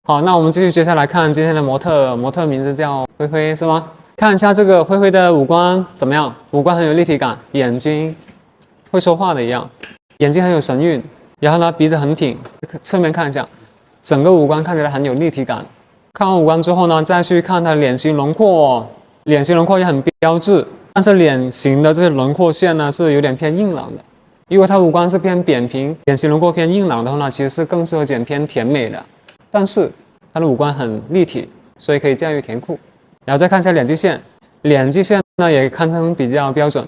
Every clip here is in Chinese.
好，那我们继续接下来看今天的模特，模特名字叫灰灰是吗？看一下这个灰灰的五官怎么样？五官很有立体感，眼睛会说话的一样，眼睛很有神韵，然后呢鼻子很挺，侧面看一下，整个五官看起来很有立体感。看完五官之后呢，再去看它的脸型轮廓，脸型轮廓也很标致，但是脸型的这些轮廓线呢是有点偏硬朗的。如果它五官是偏扁平，脸型轮廓偏硬朗的话呢，其实是更适合剪偏甜美的。但是它的五官很立体，所以可以驾驭甜酷。然后再看一下脸际线，脸际线呢也堪称比较标准。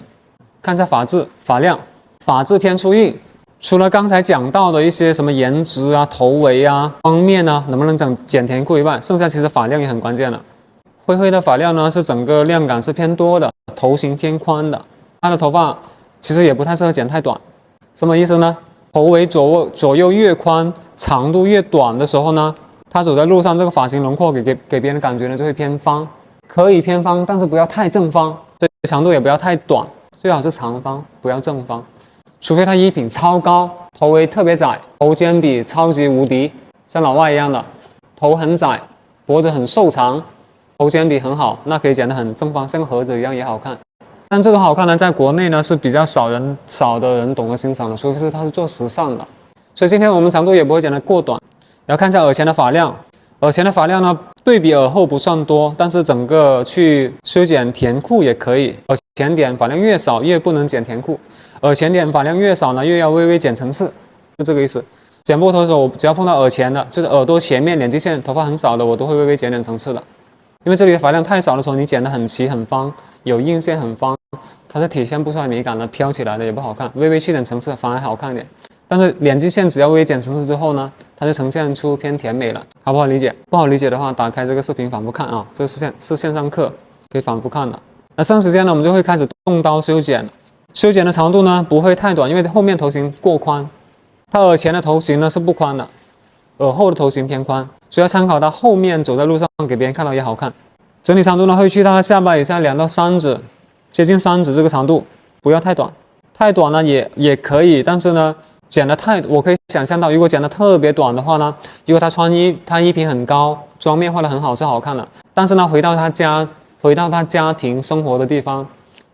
看一下发质、发量，发质偏粗硬。除了刚才讲到的一些什么颜值啊、头围啊方面呢，能不能剪甜酷以外，剩下其实发量也很关键了。灰灰的发量呢是整个量感是偏多的，头型偏宽的。它的头发其实也不太适合剪太短。什么意思呢？头围左右越宽，长度越短的时候呢，他走在路上，这个发型轮廓给别人的感觉呢就会偏方，可以偏方，但是不要太正方，对，长度也不要太短，最好是长方，不要正方。除非他衣品超高，头围特别窄，头肩比超级无敌，像老外一样的，头很窄，脖子很瘦长，头肩比很好，那可以剪得很正方，像个盒子一样也好看。但这种好看呢，在国内呢是比较少的人懂得欣赏的，除非是他是做时尚的。所以今天我们长度也不会剪得过短。然后看一下耳前的发量，耳前的发量呢对比耳后不算多，但是整个去修剪甜酷也可以。耳前点发量越少越不能剪甜酷，耳前点发量越少呢越要微微剪层次，就这个意思。剪波头的时候，我只要碰到耳前的，就是耳朵前面脸际线头发很少的，我都会微微剪点层次的。因为这里的发量太少的时候，你剪得很齐很方，有硬线很方，它是体现不出来美感的，飘起来的也不好看。微微去点层次反而好看一点。但是脸际线只要微微剪层次之后呢，它就呈现出偏甜美了，好不好理解？不好理解的话，打开这个视频反复看啊，这是线上课，可以反复看的。那剩时间呢，我们就会开始动刀修剪。修剪的长度呢不会太短，因为后面头型过宽，它耳前的头型呢是不宽的，耳后的头型偏宽，所以要参考它后面走在路上给别人看到也好看。整体长度呢会去到它下巴以下2到3指，接近3指这个长度，不要太短。太短呢也可以，但是呢剪得我可以想象到，如果剪得特别短的话呢，如果他衣品很高，妆面画得很好是好看的，但是呢回到他家庭生活的地方，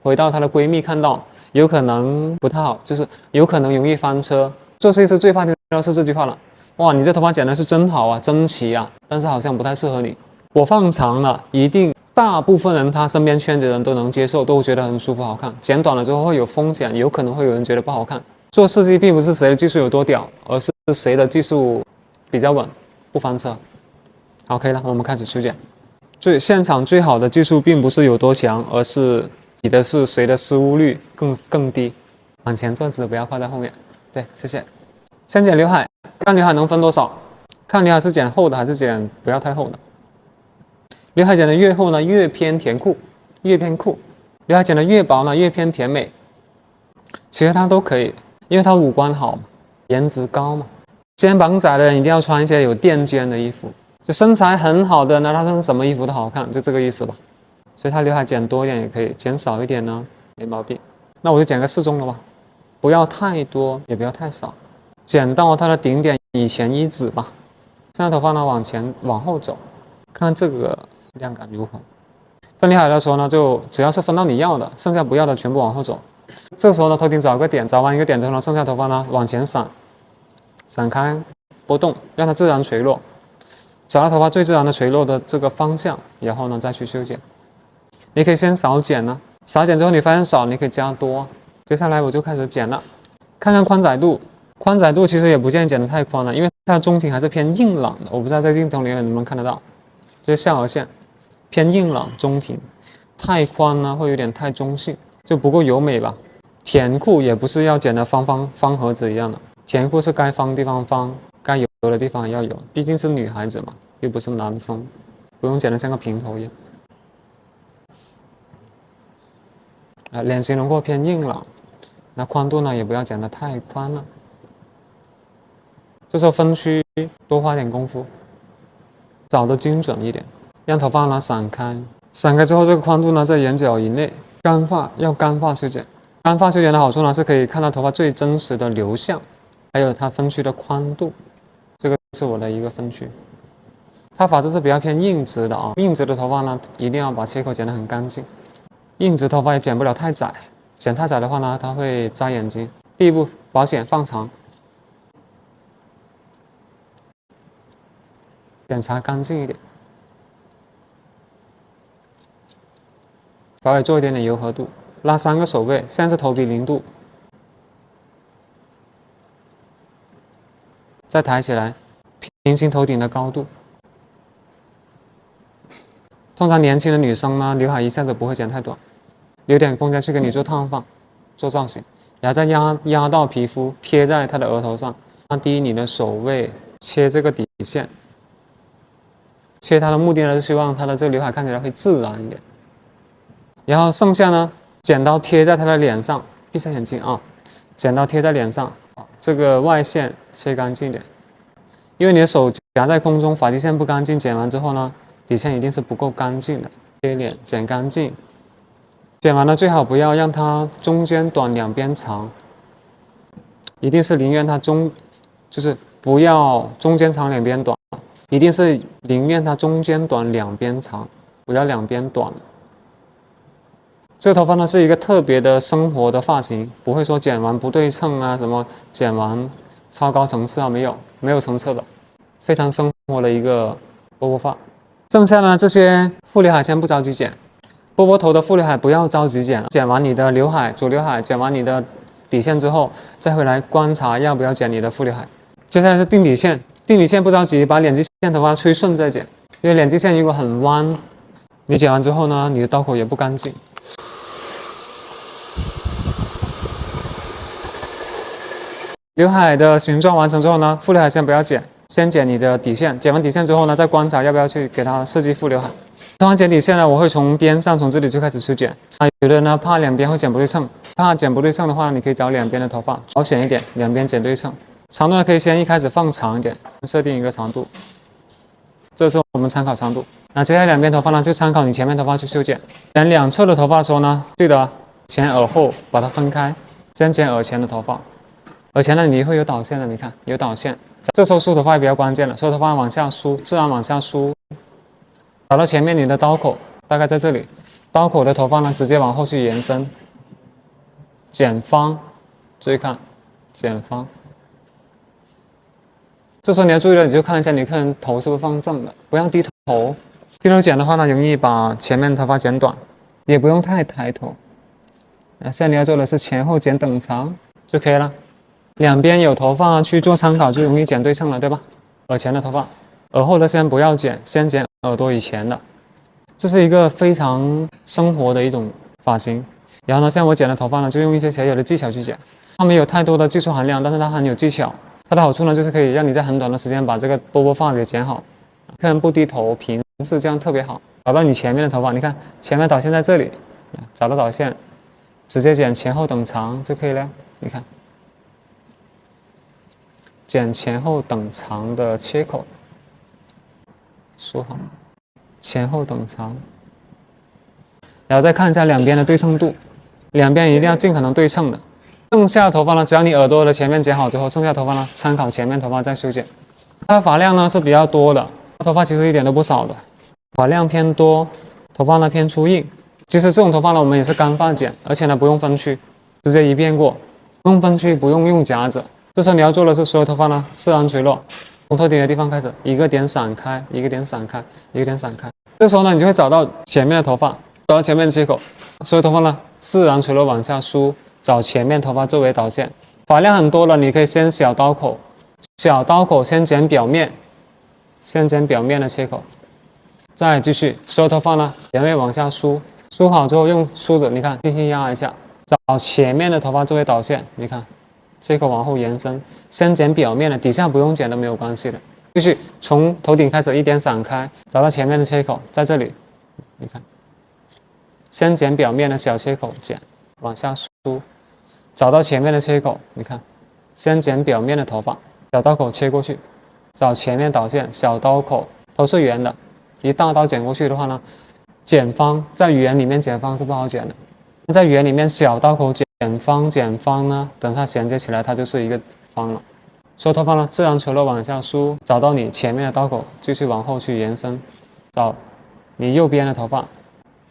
回到她的闺蜜看到，有可能不太好，就是有可能容易翻车。做设计师最怕听到是这句话了，哇，你这头发剪的是真好啊，真齐啊，但是好像不太适合你。我放长了，一定大部分人他身边圈子的人都能接受，都觉得很舒服好看。剪短了之后会有风险，有可能会有人觉得不好看。做设计并不是谁的技术有多屌，而是谁的技术比较稳，不翻车。OK 了，我们开始修剪。现场最好的技术并不是有多强，而是比的是谁的失误率更低。往前坐直，不要靠在后面。对，谢谢。先剪刘海，看刘海能分多少？看刘海是剪厚的还是剪不要太厚的？刘海剪得越厚呢，越偏甜酷，越偏酷；刘海剪得越薄呢，越偏甜美。其实它都可以，因为它五官好嘛，颜值高嘛。肩膀窄的人一定要穿一些有垫肩的衣服，就身材很好的呢，他穿什么衣服都好看，就这个意思吧。所以他刘海剪多一点也可以，剪少一点呢没毛病。那我就剪个适中的吧，不要太多，也不要太少，剪到它的顶点以前1指吧。剩下头发呢往后走，看这个量感如何。分刘海的时候呢，就只要是分到你要的，剩下不要的全部往后走。这时候呢，头顶找个点，找完一个点之后呢，剩下头发呢往前散开波动，让它自然垂落。找到头发最自然的垂落的这个方向，然后呢再去修剪。你可以先少剪呢，少剪之后你发现少，你可以加多。接下来我就开始剪了，看看宽窄度。宽窄度其实也不建议剪得太宽了，因为它的中庭还是偏硬朗的。我不知道在镜头里面能不能看得到，这是下颌线偏硬朗中庭，太宽呢会有点太中性，就不够柔美吧。甜酷也不是要剪得方盒子一样的，甜酷是该方的地方方，该油的地方也要有，毕竟是女孩子嘛，又不是男生，不用剪得像个平头一样。脸型轮廓偏硬朗，那宽度呢也不要剪得太宽了。这时候分区多花点功夫，找得精准一点，让头发呢散开。散开之后，这个宽度呢在眼角以内。干发要干发修剪，干发修剪的好处呢是可以看到头发最真实的流向，还有它分区的宽度。这个是我的一个分区。它发质是比较偏硬直的啊，硬直的头发呢，一定要把切口剪得很干净。硬直头发也剪不了太窄，剪太窄的话呢，它会扎眼睛。第一步，保险放长，检查干净一点，稍微做一点点柔和度，拉3个手背，现在是头皮0度，再抬起来，平行头顶的高度。通常年轻的女生呢，刘海一下子不会剪太短，留点空间去给你做烫发、做造型，然后再压到皮肤，贴在她的额头上，放低你的手位，切这个底线。切它的目的呢，是希望它的这个刘海看起来会自然一点。然后剩下呢，剪刀贴在她的脸上，闭上眼睛啊，剪刀贴在脸上，这个外线切干净一点，因为你的手夹在空中，发际线不干净，剪完之后呢，底线一定是不够干净的。贴脸剪干净，剪完了最好不要让它中间短两边长，一定是宁愿它就是不要中间长两边短，一定是宁愿它中间短两边长，不要两边短。这个头发呢是一个特别的生活的发型，不会说剪完不对称啊，什么剪完超高层次啊，没有层次的，非常生活的一个波波发。剩下呢这些副刘海先不着急剪，波波头的副刘海不要着急剪，剪完你的刘海主刘海，剪完你的底线之后，再回来观察要不要剪你的副刘海。接下来是定底线，定底线不着急，把脸基线头发吹顺再剪，因为脸基线如果很弯，你剪完之后呢，你的刀口也不干净。刘海的形状完成之后呢，副刘海先不要剪，先剪你的底线。剪完底线之后呢，再观察要不要去给它设计副刘海。通常剪底线呢，我会从边上，从这里就开始去剪。有的人呢怕两边会剪不对称，怕剪不对称的话，你可以找两边的头发保险一点，两边剪对称。长度呢可以先一开始放长一点，设定一个长度，这是我们参考长度。那接下来两边头发呢，就参考你前面头发去修剪。剪两侧的头发的时候呢，记得前耳后把它分开，先剪耳前的头发。耳前呢，你会有导线的，你看有导线。这时候梳头发也比较关键了，梳头发往下梳，自然往下梳，找到前面你的刀口，大概在这里，刀口的头发呢，直接往后去延伸，剪方，注意看，剪方。这时候你要注意了，你就看一下你客人头是不是放正的，不要低头。低头剪的话呢，容易把前面的头发剪短，也不用太抬头。现在你要做的是前后剪等长就可以了。两边有头发去做参考，就容易剪对称了，对吧？耳前的头发，耳后的先不要剪，先剪耳朵以前的。这是一个非常生活的一种发型。然后呢，像我剪的头发呢，就用一些小小的技巧去剪，它没有太多的技术含量，但是它很有技巧。它的好处呢，就是可以让你在很短的时间把这个波波发给剪好。客人不低头平视，这样特别好。找到你前面的头发，你看前面导线在这里，找到导线，直接剪前后等长就可以了。你看。剪前后等长的切口，梳好，前后等长，然后再看一下两边的对称度，两边一定要尽可能对称的。剩下的头发呢，只要你耳朵的前面剪好之后，剩下的头发呢，参考前面头发再修剪。它的发量呢是比较多的，头发其实一点都不少的，发量偏多，头发呢偏粗硬。其实这种头发呢，我们也是干发剪，而且呢不用分区，直接一遍过，不用分区，不用用夹子。这时候你要做的是所有头发呢自然垂落，从头顶的地方开始，一个点散开，一个点散开，一个点散开。这时候呢，你就会找到前面的头发，找到前面的切口，所有头发呢自然垂落往下梳，找前面头发作为导线。发量很多了，你可以先小刀口，小刀口先剪表面，先剪表面的切口，再继续所有头发呢表面往下梳，梳好之后用梳子，你看轻轻压一下，找前面的头发作为导线，你看。切口往后延伸，先剪表面的，底下不用剪都没有关系的。继续从头顶开始一点散开，找到前面的切口，在这里，你看，先剪表面的小切口，剪往下梳，找到前面的切口，你看，先剪表面的头发，小刀口切过去，找前面导线，小刀口都是圆的，一大刀剪过去的话呢，剪方在圆里面剪方是不好剪的，在圆里面小刀口剪方呢，等它衔接起来，它就是一个方了。所有头发呢，自然垂落往下梳，找到你前面的刀口，继续往后去延伸，找你右边的头发，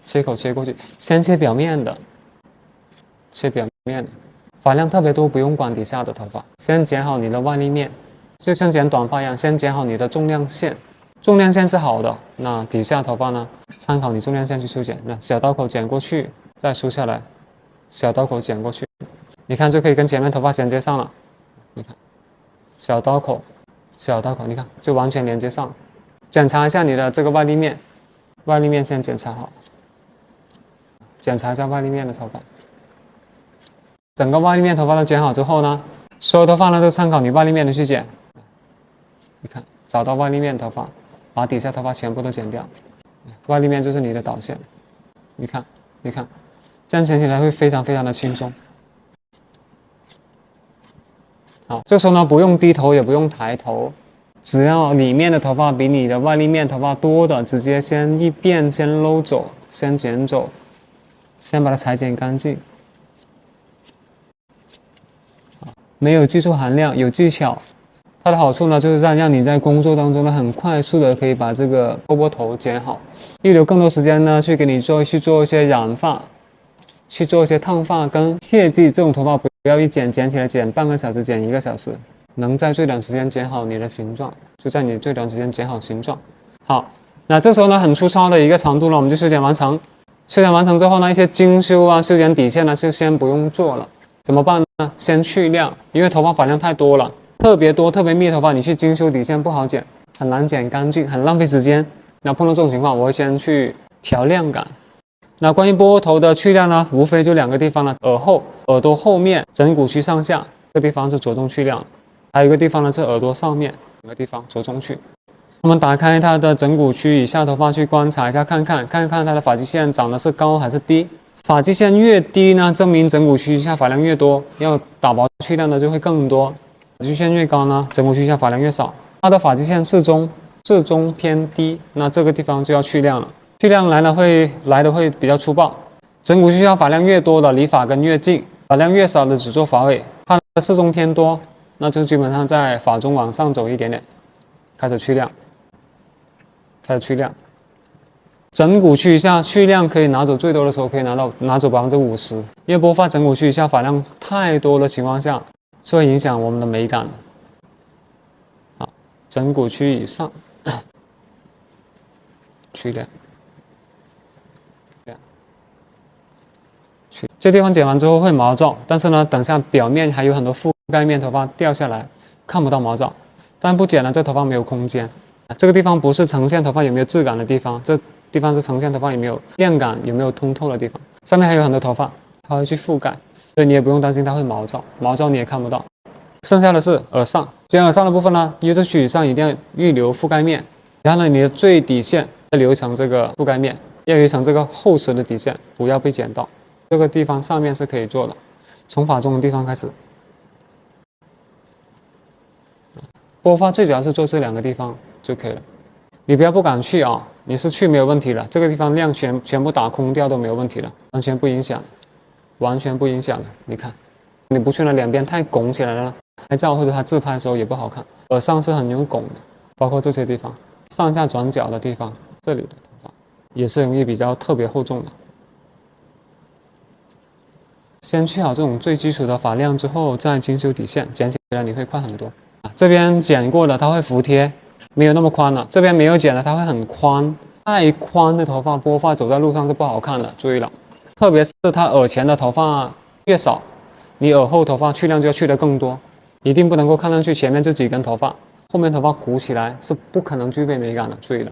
切口切过去，先切表面的，切表面的，发量特别多，不用管底下的头发，先剪好你的外立面，就像剪短发一样，先剪好你的重量线，重量线是好的，那底下头发呢，参考你重量线去修剪，那小刀口剪过去，再梳下来，小刀口剪过去，你看就可以跟前面头发衔接上了，你看。小刀口，小刀口，你看就完全连接上。检查一下你的这个外立面，外立面先检查好。检查一下外立面的头发，整个外立面头发都剪好之后呢，所有头发呢都参考你外立面的去剪。你看，找到外立面头发，把底下头发全部都剪掉。外立面就是你的导线。你看，你看，这样剪起来会非常非常的轻松。好，这时候呢，不用低头，也不用抬头，只要里面的头发比你的外立面头发多的，直接先一遍先搂走，先剪走，先把它裁剪干净。没有技术含量，有技巧。它的好处呢，就是让你在工作当中呢，很快速的可以把这个波头剪好，预留更多时间呢，去给你做一些染发，去做一些烫发跟。切记，这种头发不要一剪起来剪半个小时，剪1个小时，能在最短时间剪好你的形状，就在你最短时间剪好形状。好，那这时候呢，很粗糙的一个长度呢，我们就修剪完成。修剪完成之后呢，一些精修啊、修剪底线呢，就先不用做了。怎么办呢？先去量，因为头发发量太多了，特别多、特别密的头发，你去精修底线不好剪，很难剪干净，很浪费时间。那碰到这种情况，我会先去调量感。那关于波头的去量呢，无非就2个地方了：耳后、耳朵后面、枕骨区上下，这个地方是着重去量；还有一个地方呢是耳朵上面2个地方着重去。我们打开它的枕骨区以下头发去观察一下，看看它的发际线长得是高还是低。发际线越低呢，证明枕骨区以下发量越多，要打薄去量的就会更多；发际线越高呢，枕骨区以下发量越少。它的发际线适中偏低，那这个地方就要去量了。去量来的会比较粗暴，枕骨区下发量越多的离发根越近，发量越少的只做发尾。它的适中偏多，那就基本上在发中往上走一点点，开始去量，枕骨区以下去量可以拿走最多的时候可以拿走50%，因为拨发枕骨区以下发量太多的情况下，是会影响我们的美感的。好，枕骨区以上去量。这地方剪完之后会毛躁，但是呢，等下表面还有很多覆盖面头发掉下来，看不到毛躁。但不剪了，这头发没有空间。这个地方不是呈现头发有没有质感的地方，这地方是呈现头发有没有亮感、有没有通透的地方。上面还有很多头发，它会去覆盖，所以你也不用担心它会毛躁，毛躁你也看不到。剩下的是耳上，剪耳上的部分呢，优质区以上一定要预留覆盖面，然后呢，你的最底线要留一层这个覆盖面，要有一层这个厚实的底线，不要被剪到。这个地方上面是可以做的，从发中的地方开始。拨发最主要是做这2个地方就可以了，你不要不敢去啊，你是去没有问题了，这个地方量全部打空掉都没有问题了，完全不影响，完全不影响的。你看，你不去呢，两边太拱起来了，拍照或者他自拍的时候也不好看。耳上是很容易拱的，包括这些地方，上下转角的地方，这里的头发也是容易比较特别厚重的。先去好这种最基础的发量之后，再精修底线，剪起来你会快很多。这边剪过的它会服帖，没有那么宽了；这边没有剪的它会很宽，太宽的头发拨发走在路上是不好看的，注意了。特别是它耳前的头发越少，你耳后头发去量就要去得更多，一定不能够看上去前面这几根头发，后面头发鼓起来是不可能具备美感的，注意了。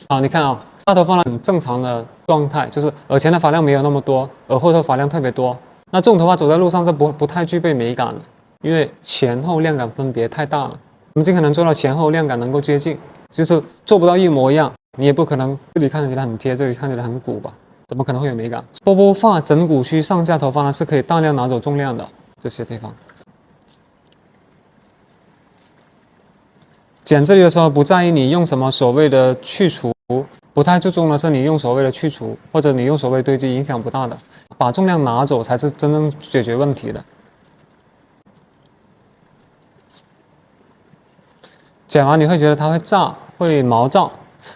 好，你看啊，大头发呢很正常的状态，就是耳前的发量没有那么多，耳后的发量特别多。那这种头发走在路上是不太具备美感的，因为前后量感分别太大了。我们尽可能做到前后量感能够接近，就是做不到一模一样，你也不可能这里看起来很贴，这里看起来很鼓吧？怎么可能会有美感？拨发枕骨区上下头发呢是可以大量拿走重量的，这些地方。剪这里的时候不在意你用什么所谓的去除，不太注重的是你用所谓的去除，或者你用所谓堆积，影响不大的，把重量拿走才是真正解决问题的。剪完你会觉得它会炸，会毛躁，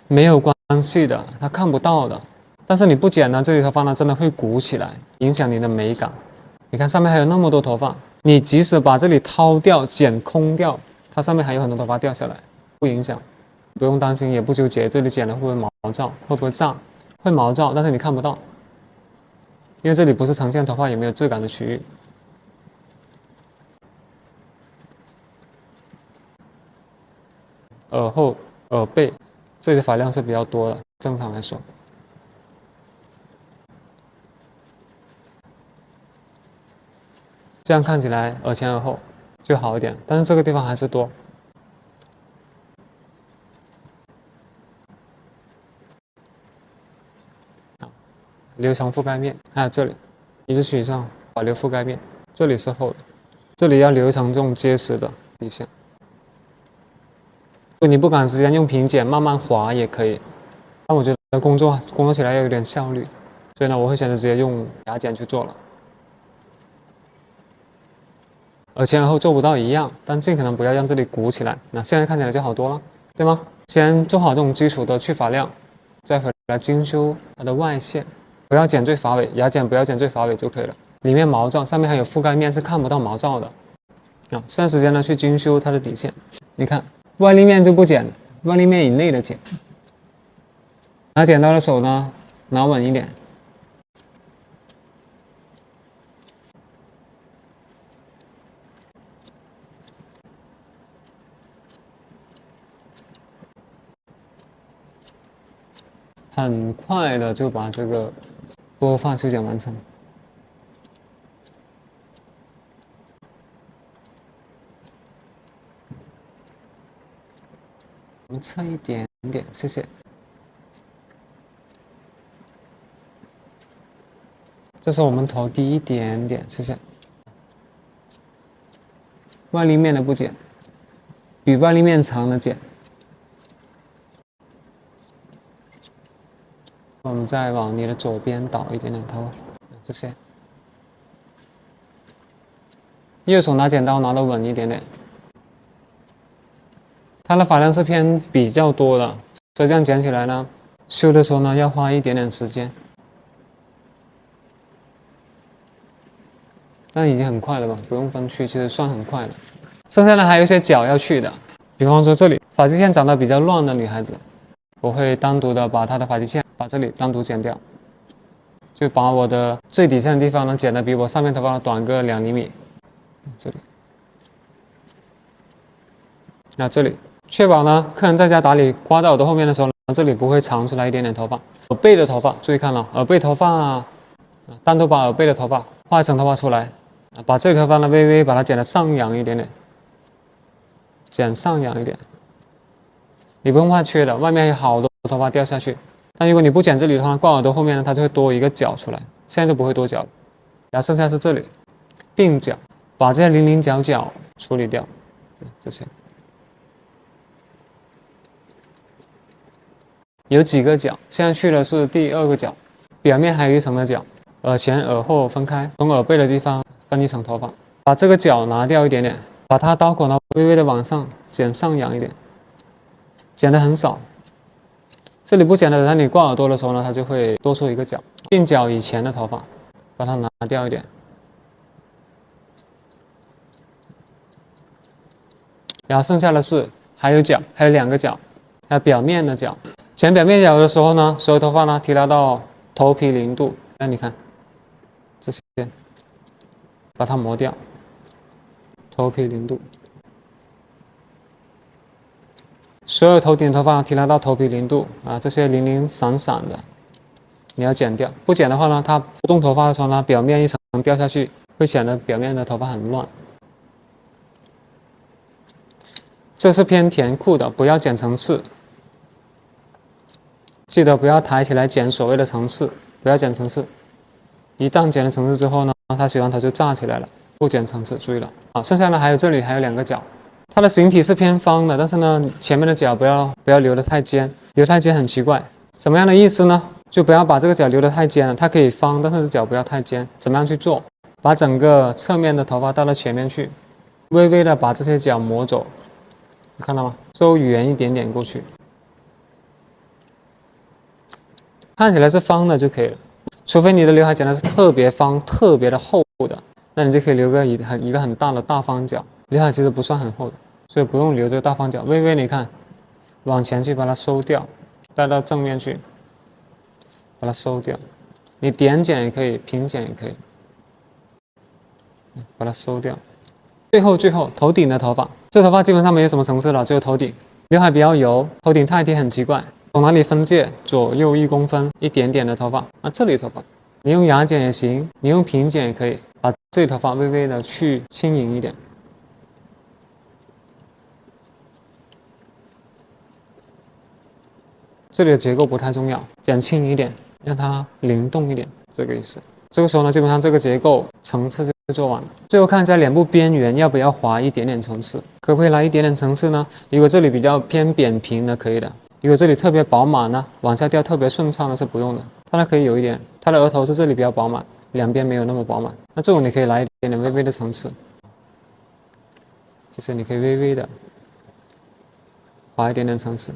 没有关系的，它看不到的。但是你不剪呢，这里头发呢真的会鼓起来，影响你的美感。你看上面还有那么多头发，你即使把这里掏掉、剪空掉，它上面还有很多头发掉下来，不影响，不用担心，也不纠结这里剪了会不会毛躁，会不会炸，会毛躁，但是你看不到，因为这里不是呈现头发也没有质感的区域。耳后、耳背，这里的发量是比较多的，正常来说。这样看起来耳前耳后就好一点，但是这个地方还是多。留长覆盖面，还有这里，一直取上保留覆盖面，这里是厚的，这里要留长这种结实的底线。如果你不赶时间，用平剪慢慢划也可以，但我觉得工作起来要有点效率，所以呢，我会选择直接用牙剪去做了。耳前耳后做不到一样，但尽可能不要让这里鼓起来。那现在看起来就好多了，对吗？先做好这种基础的去发量，再回来精修它的外线，不要剪最发尾，牙剪不要剪最发尾就可以了。里面毛躁，上面还有覆盖面是看不到毛躁的。剩下时间呢去精修它的底线。你看外立面就不剪，外立面以内的剪。拿剪刀的手呢，拿稳一点。很快的就把这个播放修剪完成。我们侧一点点，谢谢。这是我们头低一点点，谢谢。外立面的不剪，比外立面长的剪。我们再往你的左边倒一点点头，这些。右手拿剪刀拿得稳一点点。它的发量是偏比较多的，所以这样剪起来呢，修的时候呢要花一点点时间。但已经很快了吧，不用分区，其实算很快了。剩下的还有一些角要去的，比方说这里发际线长得比较乱的女孩子，我会单独的把她的发际线把这里单独剪掉，就把我的最底线的地方呢剪得比我上面头发短个2厘米，这里。那这里确保呢，客人在家打理刮在耳朵后面的时候呢，这里不会长出来一点点头发。耳背的头发注意看了，耳背头发单独把耳背的头发画一层头发出来，把这个头发呢微微把它剪得上扬一点点，剪上扬一点。你不用怕缺的，外面有好多头发掉下去。但如果你不剪这里的话，挂耳朵后面呢，它就会多一个角出来。现在就不会多角了，然后剩下是这里鬓角，把这些零零角角处理掉，这些。有几个角，现在去的是第2个角，表面还有一层的角，耳前耳后分开，从耳背的地方分一层头发，把这个角拿掉一点点，把它刀口呢微微的往上剪上扬一点，剪得很少。这里不剪的，等你挂耳朵的时候呢，它就会多出一个角。鬓角以前的头发，把它拿掉一点。然后剩下的是还有角，还有2个角，还有表面的角。剪表面角的时候呢，所有头发呢提拉到头皮0度。那你看这些，把它磨掉，头皮0度。所有头顶头发提拉到头皮0度啊，这些零零散散的，你要剪掉。不剪的话呢，它不动头发的时候呢，表面一层掉下去，会显得表面的头发很乱。这是偏甜酷的，不要剪层次。记得不要抬起来剪所谓的层次，不要剪层次。一旦剪了层次之后呢，它洗完头就炸起来了。不剪层次，注意了。剩下的还有这里还有2个角。它的形体是偏方的，但是呢，前面的角不要留得太尖，留太尖很奇怪。什么样的意思呢？就不要把这个角留得太尖了，它可以方，但是角不要太尖。怎么样去做？把整个侧面的头发带到前面去，微微的把这些角磨走，你看到吗？收圆一点点过去，看起来是方的就可以了。除非你的刘海剪的是特别方、特别的厚的，那你就可以留个一个很大的大方角。刘海其实不算很厚的，所以不用留这个大方角。微微你看，往前去把它收掉，带到正面去，把它收掉。你点剪也可以，平剪也可以，把它收掉。最后头顶的头发，这头发基本上没有什么层次了，只有头顶。刘海比较油，头顶太低很奇怪。从哪里分界？左右1公分，一点点的头发。这里头发，你用牙剪也行，你用平剪也可以，把这里头发微微的去轻盈一点。这里的结构不太重要，剪轻一点，让它灵动一点，这个意思。这个时候呢，基本上这个结构层次就做完了。最后看一下脸部边缘要不要划一点点层次，可不可以来一点点层次呢？如果这里比较偏扁平的，可以的；如果这里特别饱满呢，往下掉特别顺畅的是不用的。它呢可以有一点，它的额头是这里比较饱满，两边没有那么饱满。那这种你可以来一点点微微的层次，就是你可以微微的划一点点层次。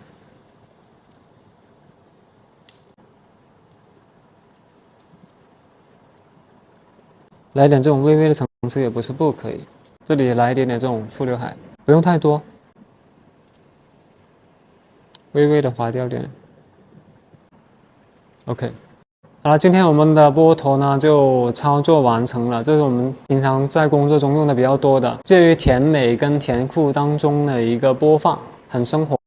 来一点这种微微的层次也不是不可以，这里来一点点这种副刘海，不用太多，微微的划掉点。OK， 好了，今天我们的波头呢就操作完成了，这是我们平常在工作中用的比较多的，介于甜美跟甜酷当中的一个播放，很生活。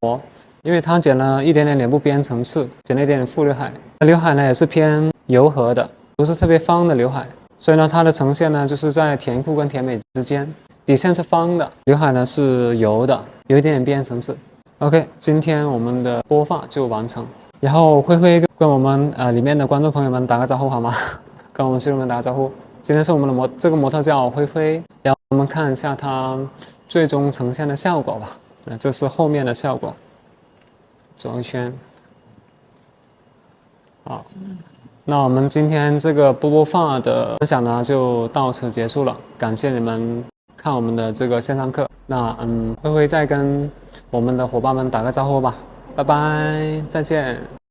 因为它剪了一点点脸部边层次，剪了一点点副刘海，刘海呢也是偏柔和的，不是特别方的刘海。所以呢，它的呈现呢，就是在甜酷跟甜美之间，底线是方的，刘海呢是油的，有一点点边层次。OK， 今天我们的播放就完成。然后灰灰跟我们里面的观众朋友们打个招呼好吗？跟我们学友们打个招呼。今天是我们的这个模特叫灰灰，然后我们看一下它最终呈现的效果吧。这是后面的效果，走一圈，好。那我们今天这个播放的分享呢，就到此结束了。感谢你们看我们的这个线上课。那灰灰再跟我们的伙伴们打个招呼吧，拜拜，再见。